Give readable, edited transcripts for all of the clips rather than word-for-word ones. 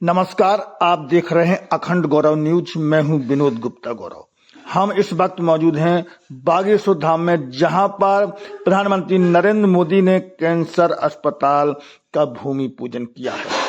नमस्कार, आप देख रहे हैं अखंड गौरव न्यूज। मैं हूं विनोद गुप्ता गौरव। हम इस वक्त मौजूद हैं बागेश्वर धाम में, जहां पर प्रधानमंत्री नरेंद्र मोदी ने कैंसर अस्पताल का भूमि पूजन किया है।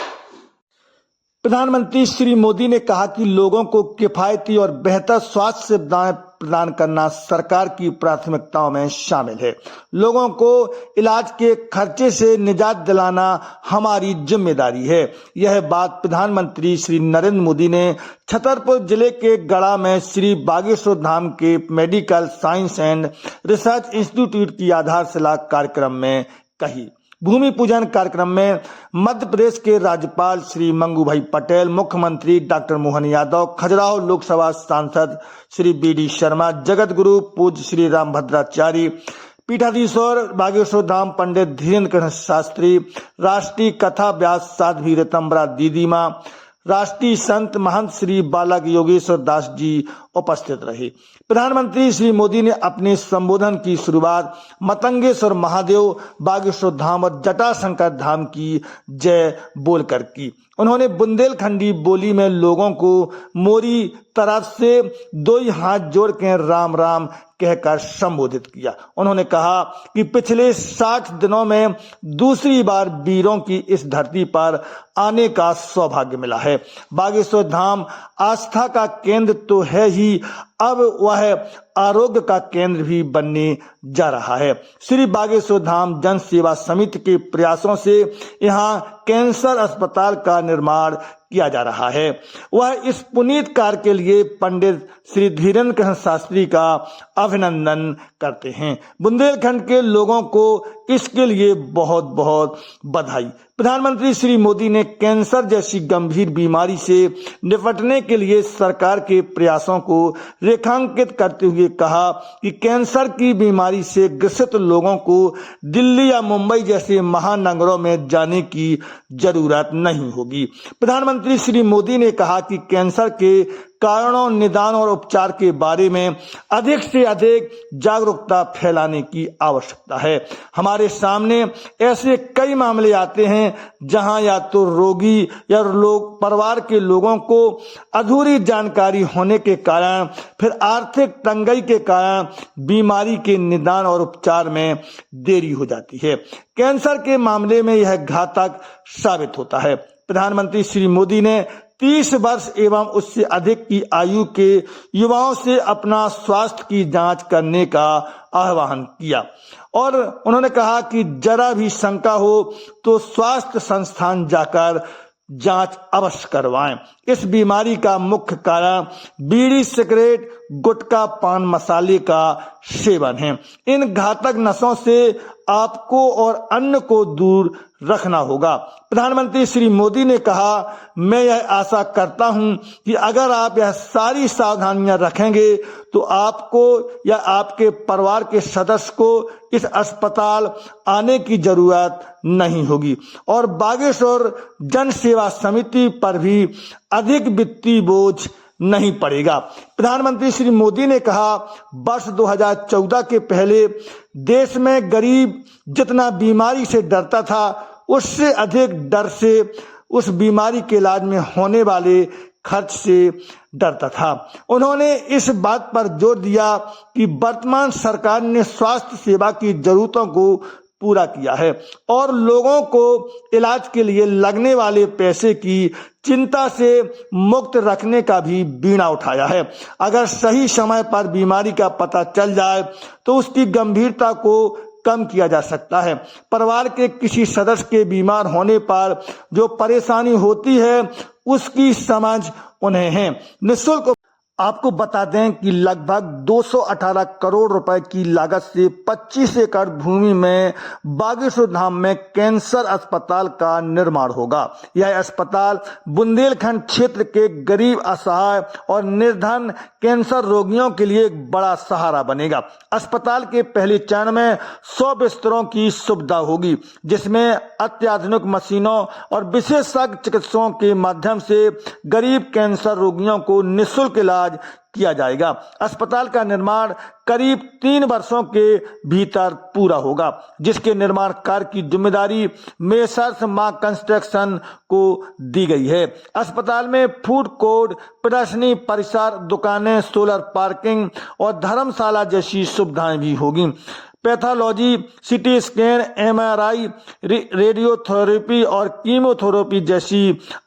प्रधानमंत्री श्री मोदी ने कहा कि लोगों को किफायती और बेहतर स्वास्थ्य सुविधाएं प्रदान करना सरकार की प्राथमिकताओं में शामिल है। लोगों को इलाज के खर्चे से निजात दिलाना हमारी जिम्मेदारी है। यह बात प्रधानमंत्री श्री नरेंद्र मोदी ने छतरपुर जिले के गढ़ा में श्री बागेश्वर धाम के medical science and research institute की आधारशिला कार्यक्रम में कही। भूमि पूजन कार्यक्रम में मध्य प्रदेश के राज्यपाल श्री मंगू भाई पटेल, मुख्यमंत्री डॉक्टर मोहन यादव, खजुराहो लोकसभा सांसद श्री बी.डी. शर्मा, जगत गुरु पूज्य श्री रामभद्राचार्य, पीठाधीश्वर बागेश्वर धाम पंडित धीरेन्द्र कृष्ण शास्त्री, राष्ट्रीय कथा व्यास साध्वी ऋतंबरा दीदी माँ, राष्ट्रीय संत महंत श्री बालक योगेश्वर दास जी उपस्थित रहे। प्रधानमंत्री श्री मोदी ने अपने संबोधन की शुरुआत मतंगेश्वर महादेव बागेश्वर धाम और जटाशंकर धाम की जय बोलकर की। उन्होंने बुंदेलखंडी बोली में लोगों को मोरी तरफ से दो ही हाथ जोड़ के राम राम कहकर संबोधित किया। उन्होंने कहा कि पिछले 60 दिनों में दूसरी बार वीरों की इस धरती पर आने का सौभाग्य मिला है। बागेश्वर धाम आस्था का केंद्र तो है ही, अब वह आरोग्य का केंद्र भी बनने जा रहा है। श्री बागेश्वर धाम जन सेवा समिति के प्रयासों से यहाँ कैंसर अस्पताल का निर्माण किया जा रहा है। वह इस पुनीत कार्य के लिए पंडित श्री धीरेन्द्र कृष्ण शास्त्री का अभिनंदन करते हैं। बुंदेलखंड के लोगों को इसके लिए बहुत बहुत बधाई। प्रधानमंत्री श्री मोदी ने कैंसर जैसी गंभीर बीमारी से निपटने के लिए सरकार के प्रयासों को रेखांकित करते हुए कहा कि कैंसर की बीमारी से ग्रसित लोगों को दिल्ली या मुंबई जैसे महानगरों में जाने की जरूरत नहीं होगी। प्रधानमंत्री श्री मोदी ने कहा कि कैंसर के कारणों, निदान और उपचार के बारे में अधिक से अधिक जागरूकता फैलाने की आवश्यकता है। हमारे सामने ऐसे कई मामले आते हैं जहां या तो रोगी या परिवार के लोगों को अधूरी जानकारी होने के कारण, फिर आर्थिक तंगी के कारण बीमारी के निदान और उपचार में देरी हो जाती है। कैंसर के मामले में यह घातक साबित होता है। प्रधानमंत्री श्री मोदी ने 30 वर्ष एवं उससे अधिक की आयु के युवाओं से अपना स्वास्थ्य की जांच करने का आह्वान किया और उन्होंने कहा कि जरा भी शंका हो तो स्वास्थ्य संस्थान जाकर जांच अवश्य करवाएं। इस बीमारी का मुख्य कारण बीड़ी, सिगरेट, गुटखा, पान मसाले का सेवन है। इन घातक नशों से आपको और अन्य को दूर रखना होगा। प्रधानमंत्री श्री मोदी ने कहा, मैं यह आशा करता हूं कि अगर आप यह सारी सावधानियां रखेंगे तो आपको या आपके परिवार के सदस्य को इस अस्पताल आने की जरूरत नहीं होगी और बागेश्वर जन सेवा समिति पर भी अधिक वित्तीय बोझ नहीं पड़ेगा। प्रधानमंत्री श्री मोदी ने कहा, वर्ष 2014 के पहले देश में गरीब जितना बीमारी से डरता था, उससे अधिक डर से उस बीमारी के इलाज में होने वाले खर्च से डरता था। उन्होंने इस बात पर जोर दिया कि वर्तमान सरकार ने स्वास्थ्य सेवा की जरूरतों को पूरा किया है और लोगों को इलाज के लिए लगने वाले पैसे की चिंता से मुक्त रखने का भी बीड़ा उठाया है। अगर सही समय पर बीमारी का पता चल जाए तो उसकी गंभीरता को कम किया जा सकता है। परिवार के किसी सदस्य के बीमार होने पर जो परेशानी होती है उसकी समझ उन्हें है। निःशुल्क आपको बता दें कि लगभग 218 करोड़ रुपए की लागत से 25 एकड़ भूमि में बागेश्वर धाम में कैंसर अस्पताल का निर्माण होगा। यह अस्पताल बुंदेलखंड क्षेत्र के गरीब, असहाय और निर्धन कैंसर रोगियों के लिए एक बड़ा सहारा बनेगा। अस्पताल के पहले चरण में 100 बिस्तरों की सुविधा होगी, जिसमें अत्याधुनिक मशीनों और विशेषज्ञ चिकित्सकों के माध्यम से गरीब कैंसर रोगियों को निःशुल्क इलाज इलाज किया जाएगा। अस्पताल का निर्माण करीब 3 वर्षों के भीतर पूरा होगा, जिसके निर्माण कार्य की जिम्मेदारी मेसर्स मां कंस्ट्रक्शन को दी गई है। अस्पताल में फूड कोर्ट, प्रदर्शनी परिसर, दुकानें, सोलर पार्किंग और धर्मशाला जैसी सुविधाएं भी होगी। Pathology, CT scan, MRI, radiotherapy और कीमोथेरेपी जैसी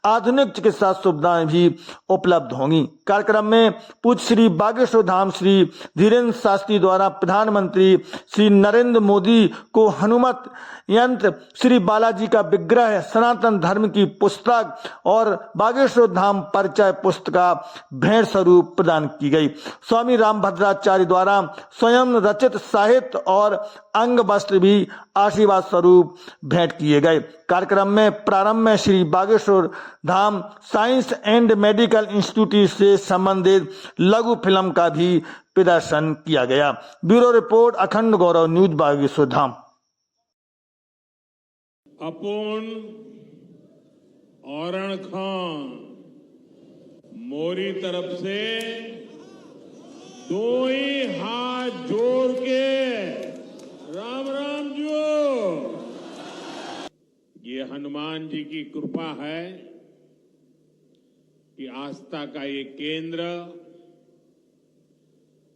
आधुनिक चिकित्सा सुविधाएं भी उपलब्ध होंगी। कार्यक्रम में पूज्य श्री बागेश्वर धाम श्री धीरेन्द्र शास्त्री द्वारा प्रधानमंत्री श्री नरेंद्र मोदी को हनुमत यंत्र, श्री बालाजी का विग्रह, सनातन धर्म की पुस्तक और बागेश्वर धाम परिचय पुस्तिका भेंट स्वरूप प्रदान की गई। स्वामी रामभद्राचार्य द्वारा स्वयं रचित साहित्य और अंग वस्त्र भी आशीर्वाद स्वरूप भेंट किए गए। कार्यक्रम में प्रारंभ में श्री बागेश्वर धाम साइंस एंड मेडिकल इंस्टीट्यूट से संबंधित लघु फिल्म का भी प्रदर्शन किया गया। ब्यूरो रिपोर्ट, अखंड गौरव न्यूज, बागेश्वर धाम। अपुन औरण खां मोरी तरफ से दो ही हाथ जोड़ के राम राम जो। ये हनुमान जी की कृपा है कि आस्था का ये केंद्र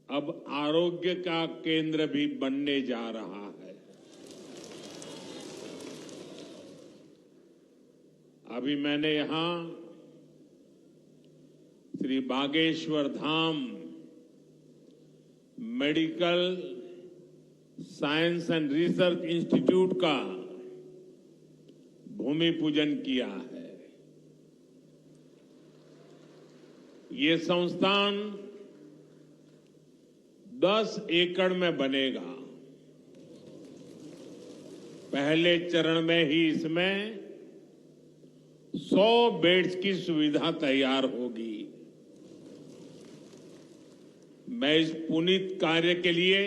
अब आरोग्य का केंद्र भी बनने जा रहा है। अभी मैंने यहां Shri Bageshwar Dham medical science and research institute का भूमि पूजन किया है। ये संस्थान 10 एकड़ में बनेगा। पहले चरण में ही इसमें 100 बेड्स की सुविधा तैयार होगी। मैं इस पुनीत कार्य के लिए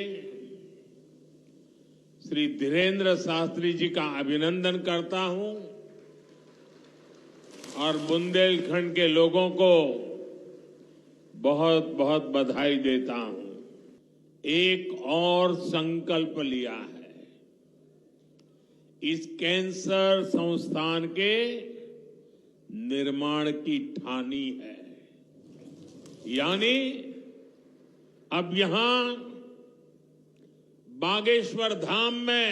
श्री धीरेन्द्र शास्त्री जी का अभिनंदन करता हूं और बुंदेलखंड के लोगों को बहुत बहुत बधाई देता हूं। एक और संकल्प लिया है, इस कैंसर संस्थान के निर्माण की ठानी है। यानी अब यहां बागेश्वर धाम में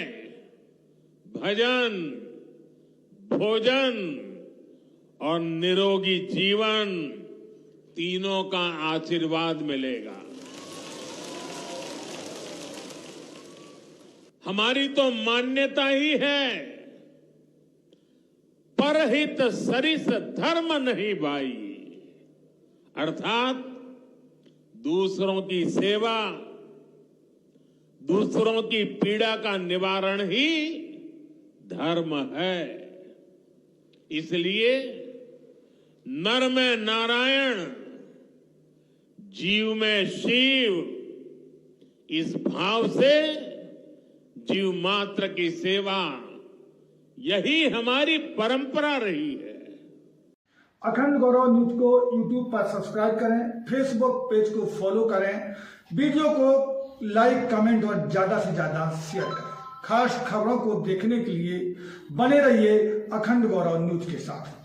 भजन, भोजन और निरोगी जीवन तीनों का आशीर्वाद मिलेगा। हमारी तो मान्यता ही है, परहित सरिस धर्म नहीं भाई, अर्थात दूसरों की सेवा, दूसरों की पीड़ा का निवारण ही धर्म है। इसलिए नर में नारायण, जीव में शिव, इस भाव से जीव मात्र की सेवा, यही हमारी परंपरा रही है। अखंड गौरव न्यूज को यूट्यूब पर सब्सक्राइब करें, फेसबुक पेज को फॉलो करें, वीडियो को लाइक, कमेंट और ज्यादा से ज्यादा शेयर करें। खास खबरों को देखने के लिए बने रहिए अखंड गौरव न्यूज के साथ।